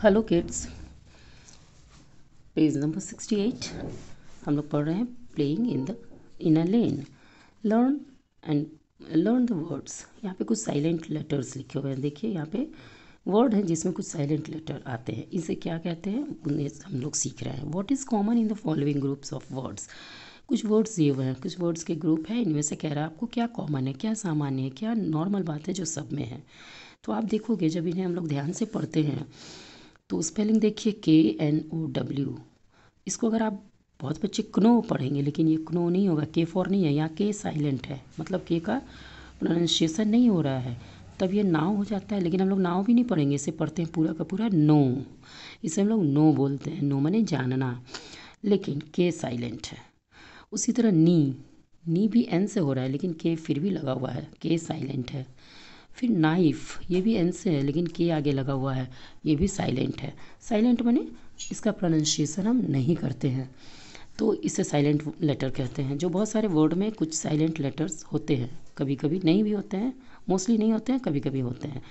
Hello kids, page number 68 हम लोग पढ़ रहे हैं playing in a lane. Learn the words. यहाँ पे कुछ साइलेंट लेटर्स लिखे हुए हैं। देखिए यहाँ पे वर्ड हैं जिसमें कुछ साइलेंट लेटर आते हैं। इसे क्या कहते हैं उन्हें हम लोग सीख रहे हैं। What is common in the following groups of words. कुछ वर्ड्स दिए हुए हैं, कुछ वर्ड्स के ग्रुप है। इनमें से कह रहा है आपको क्या कॉमन है, क्या सामान्य है, क्या नॉर्मल बात है जो सब में है। तो आप देखोगे जब इन्हें हम लोग ध्यान से पढ़ते हैं तो स्पेलिंग देखिए KNOW। इसको अगर आप बहुत बच्चे क्नो पढ़ेंगे, लेकिन ये क्नो नहीं होगा, के फॉर नहीं है, यहाँ के साइलेंट है, मतलब के का प्रोनाउंसिएशन नहीं हो रहा है, तब ये नाव हो जाता है। लेकिन हम लोग नाव भी नहीं पढ़ेंगे, इसे पढ़ते हैं पूरा का पूरा नो। इसे हम लोग नो बोलते हैं, नो माने जानना, लेकिन के साइलेंट है। उसी तरह नी भी एन से हो रहा है लेकिन के फिर भी लगा हुआ है, के साइलेंट है। फिर नाइफ, ये भी एन से है लेकिन के आगे लगा हुआ है, ये भी साइलेंट है। साइलेंट माने इसका प्रोनाउंसिएशन हम नहीं करते हैं, तो इसे साइलेंट लेटर कहते हैं। जो बहुत सारे वर्ड में कुछ साइलेंट लेटर्स होते हैं, कभी कभी नहीं भी होते हैं, मोस्टली नहीं होते हैं, कभी कभी होते हैं।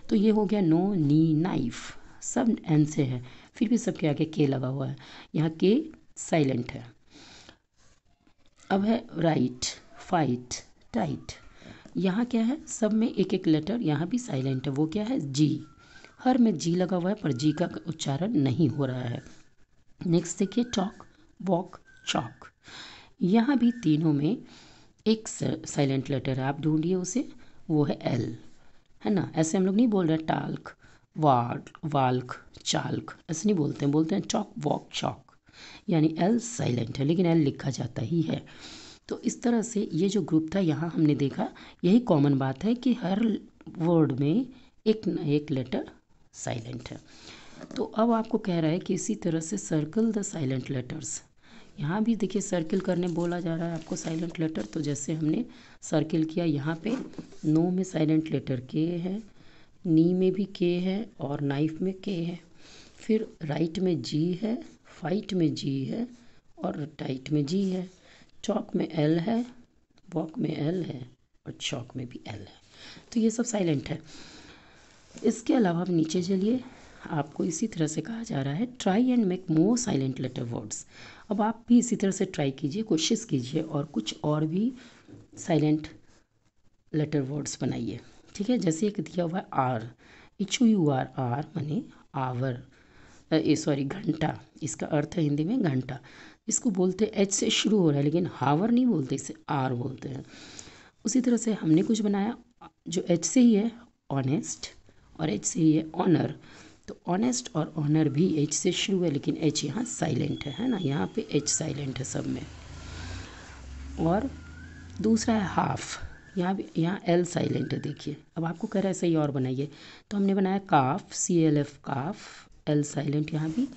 तो ये हो गया नो, नी, नाइफ, सब एन से है, फिर भी सबके आगे के लगा हुआ है, यहाँ के साइलेंट है। अब है राइट, फाइट, टाइट। यहाँ क्या है, सब में एक एक लेटर यहाँ भी साइलेंट है। वो क्या है, जी। हर में जी लगा हुआ है पर जी का उच्चारण नहीं हो रहा है। नेक्स्ट देखिए टॉक, वॉक, चॉक। यहाँ भी तीनों में एक साइलेंट लेटर है, आप ढूंढिए उसे, वो है एल, है ना। ऐसे हम लोग नहीं बोल रहे टाल्क, वाल्क, चाल्क, ऐसे नहीं बोलते हैं, बोलते हैं टॉक, वॉक, चॉक, यानी एल साइलेंट है लेकिन एल लिखा जाता ही है। तो इस तरह से ये जो ग्रुप था यहाँ हमने देखा, यही कॉमन बात है कि हर वर्ड में एक न एक लेटर साइलेंट है। तो अब आपको कह रहा है कि इसी तरह से सर्कल द साइलेंट लेटर्स। यहाँ भी देखिए सर्किल करने बोला जा रहा है आपको साइलेंट लेटर। तो जैसे हमने सर्किल किया, यहाँ पे नो में साइलेंट लेटर के है, नी में भी के है और नाइफ में के है। फिर राइट में जी है, फाइट में जी है और टाइट में जी है। चॉक में एल है, वॉक में एल है और चॉक में भी एल है। तो ये सब साइलेंट है। इसके अलावा अब नीचे चलिए, आपको इसी तरह से कहा जा रहा है try and make more silent letter words. अब आप भी इसी तरह से ट्राई कीजिए, कोशिश कीजिए और कुछ और भी साइलेंट लेटर वर्ड्स बनाइए। ठीक है, जैसे एक दिया हुआ है आर, HUR, आर माने आवर, सॉरी घंटा, इसका अर्थ है हिंदी में घंटा। इसको बोलते हैं एच से शुरू हो रहा है लेकिन हावर नहीं बोलते, इसे आर बोलते हैं। उसी तरह से हमने कुछ बनाया जो एच से ही है, ऑनेस्ट, और एच से ही है ऑनर। तो ऑनेस्ट और ऑनर भी एच से शुरू है लेकिन एच यहाँ साइलेंट है ना, यहाँ पे एच साइलेंट है सब में। और दूसरा है हाफ, यहाँ एल साइलेंट है। देखिए अब आपको कह रहा है सही और बनाइए, तो हमने बनाया काफ, CLF काफ, एल साइलेंट यहाँ भी,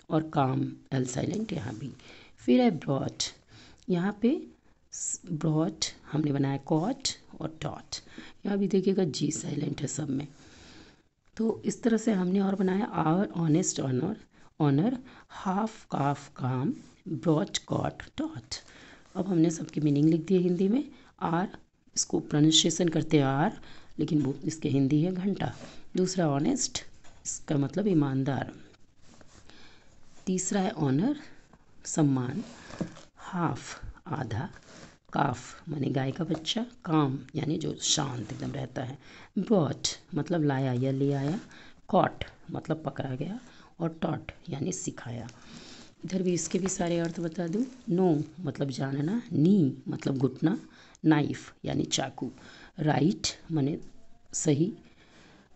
और काम, एल साइलेंट यहाँ भी। फिर है ब्रॉट, यहाँ पे ब्रॉट हमने बनाया कॉट और डॉट, यहाँ भी देखिएगा जी साइलेंट है सब में। तो इस तरह से हमने और बनाया आवर, ऑनेस्ट, ऑनर, हाफ, काफ, काम, ब्रॉट, कॉट, डॉट। अब हमने सबकी मीनिंग लिख दी हिंदी में। आर, इसको प्रोनाउंसिएशन करते हैं आर, लेकिन वो इसके हिंदी है घंटा। दूसरा ऑनेस्ट, इसका मतलब ईमानदार। तीसरा है ऑनर, सम्मान। हाफ, आधा। काफ माने गाय का बच्चा। काम यानी जो शांत एकदम रहता है। ब्रॉट मतलब लाया या ले आया। कॉट मतलब पकड़ा गया। और टॉट यानी सिखाया। इधर भी इसके भी सारे अर्थ बता दूँ। नो मतलब जानना, नी मतलब घुटना, नाइफ यानी चाकू, राइट माने सही,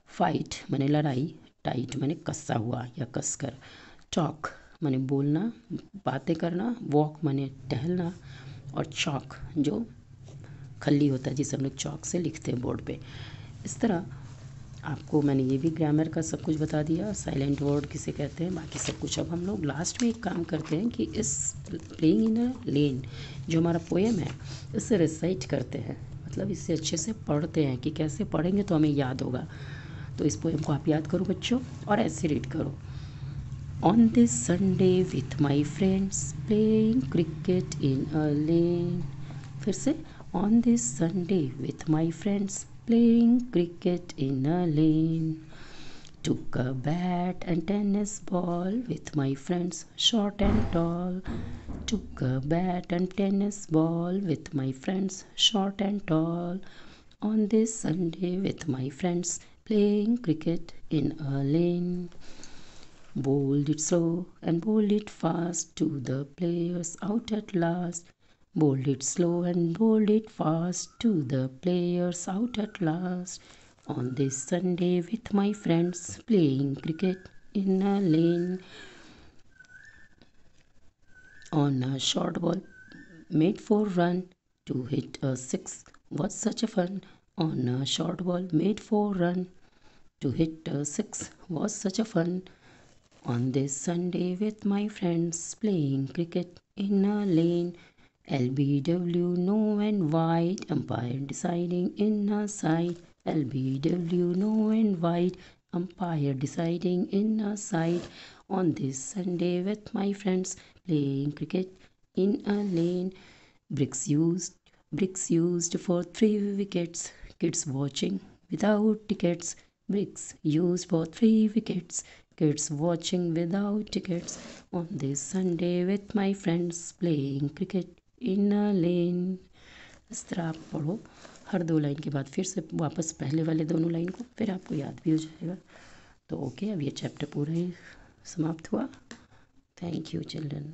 फाइट माने लड़ाई, टाइट माने कसा हुआ या कसकर, टॉक माने बोलना, बातें करना, वॉक माने टहलना, और चॉक जो खल्ली होता है जिसे हम लोग चॉक से लिखते हैं बोर्ड पे। इस तरह आपको मैंने ये भी ग्रामर का सब कुछ बता दिया, साइलेंट वर्ड किसे कहते हैं, बाकी सब कुछ। अब हम लोग लास्ट में एक काम करते हैं कि इस प्लेइंग इन अ लेन जो हमारा पोएम है इसे रिसाइट करते हैं, मतलब इससे अच्छे से पढ़ते हैं कि कैसे पढ़ेंगे तो हमें याद होगा। तो इस पोएम को आप याद करो बच्चों और ऐसे रीड करो। On this Sunday with my friends playing cricket in a lane। फिर से On this Sunday with my friends playing cricket in a lane। Took a bat and tennis ball with my friends, short and tall. Took a bat and tennis ball with my friends, short and tall. On this Sunday with my friends, playing cricket in a lane. Bowled it slow and bowled it fast to the players out at last. Bowled it slow and bowled it fast to the players out at last. On this Sunday with my friends, playing cricket in a lane. On a short ball made for run, to hit a six was such a fun. On a short ball made for run, to hit a six was such a fun. On this Sunday with my friends, playing cricket in a lane. LBW no and wide, umpire deciding in a side. LBW no and wide, umpire deciding in a side. On this Sunday with my friends, playing cricket in a lane. Bricks used for 3 wickets. Kids watching without tickets. Bricks used for 3 wickets. Kids watching without tickets. On this Sunday with my friends, playing cricket in a lane. इस तरह आप पढ़ो, हर 2 line के बाद फिर से वापस पहले वाले दोनों लाइन को, फिर आपको याद भी हो जाएगा। तो ओके, अब ये चैप्टर पूरा ही समाप्त हुआ। Thank you children.